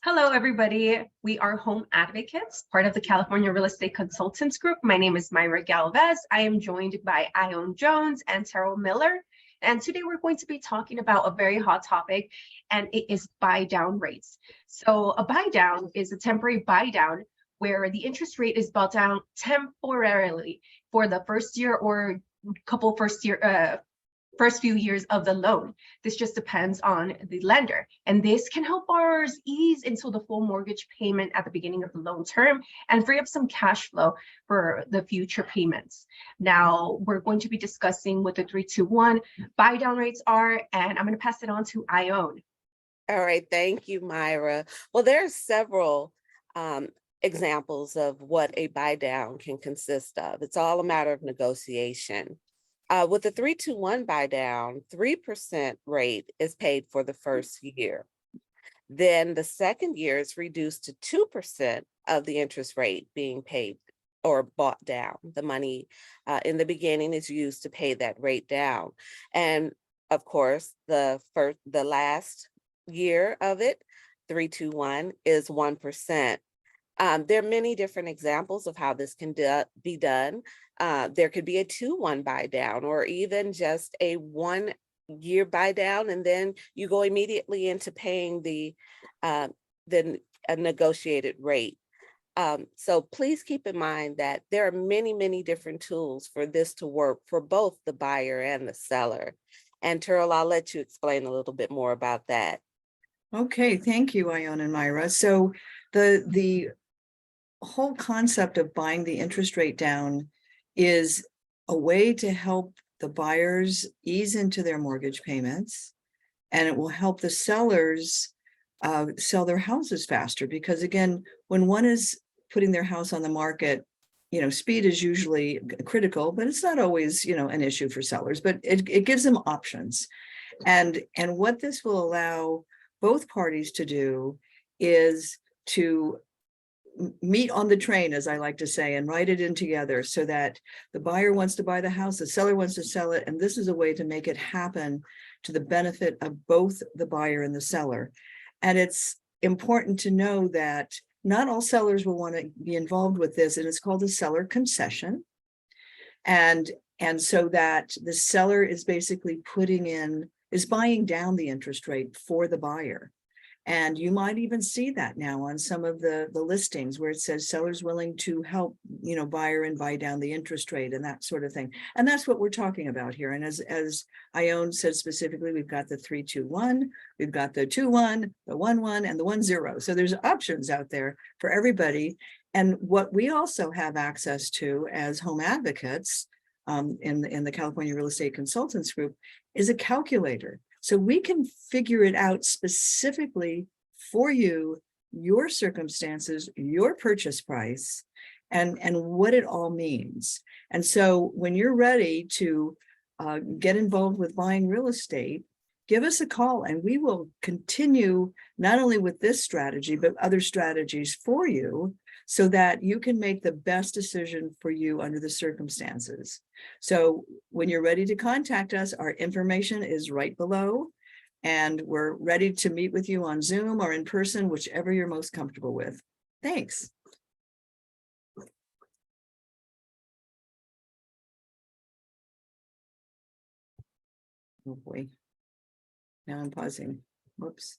Hello, everybody. We are home advocates, part of the California Real Estate Consultants Group. My name is Mayra Galvez. I am joined by Ione Jones and Terrel Miller. And today we're going to be talking about a very hot topic, and it is buy down rates. So a buy down is a temporary buy down where the interest rate is brought down temporarily for the first year or couple first few years of the loan. This just depends on the lender. And this can help borrowers ease into the full mortgage payment at the beginning of the loan term and free up some cash flow for the future payments. Now, we're going to be discussing what the 3-2-1 buy down rates are, and I'm going to pass it on to Ione. All right, thank you, Myra. Well, there are several examples of what a buy down can consist of. It's all a matter of negotiation. With the 3-2-1 buy down, 3% rate is paid for the first year. Then the second year is reduced to 2% of the interest rate being paid or bought down. The money in the beginning is used to pay that rate down. And of course, the last year of it, 3-2-1, is 1%. There are many different examples of how this can be done. There could be a 2-1 buy down, or even just a 1-year buy down, and then you go immediately into paying the negotiated rate. So please keep in mind that there are many, many different tools for this to work for both the buyer and the seller. And Terrel, I'll let you explain a little bit more about that. Okay, thank you, Ione and Mayra. So the whole concept of buying the interest rate down is a way to help the buyers ease into their mortgage payments, and it will help the sellers sell their houses faster, because again, when one is putting their house on the market, speed is usually critical, but it's not always, an issue for sellers, but it gives them options. And what this will allow both parties to do is to meet on the train, as I like to say, and write it in together so that the buyer wants to buy the house, the seller wants to sell it, and this is a way to make it happen to the benefit of both the buyer and the seller. And it's important to know that not all sellers will want to be involved with this, and it's called a seller concession. And so that the seller is basically buying down the interest rate for the buyer. And you might even see that now on some of the listings where it says sellers willing to help, buyer and buy down the interest rate and that sort of thing. And that's what we're talking about here. And as Ione said specifically, we've got the 3-2-1, we've got the 2-1, the 1-1, and the 1-0. So there's options out there for everybody. And what we also have access to as home advocates in the California Real Estate Consultants Group is a calculator. So we can figure it out specifically for you, your circumstances, your purchase price, and what it all means. And so when you're ready to get involved with buying real estate, give us a call and we will continue not only with this strategy, but other strategies for you so that you can make the best decision for you under the circumstances. So when you're ready to contact us, our information is right below, and we're ready to meet with you on Zoom or in person, whichever you're most comfortable with. Thanks. Oh boy. Now I'm pausing. Whoops.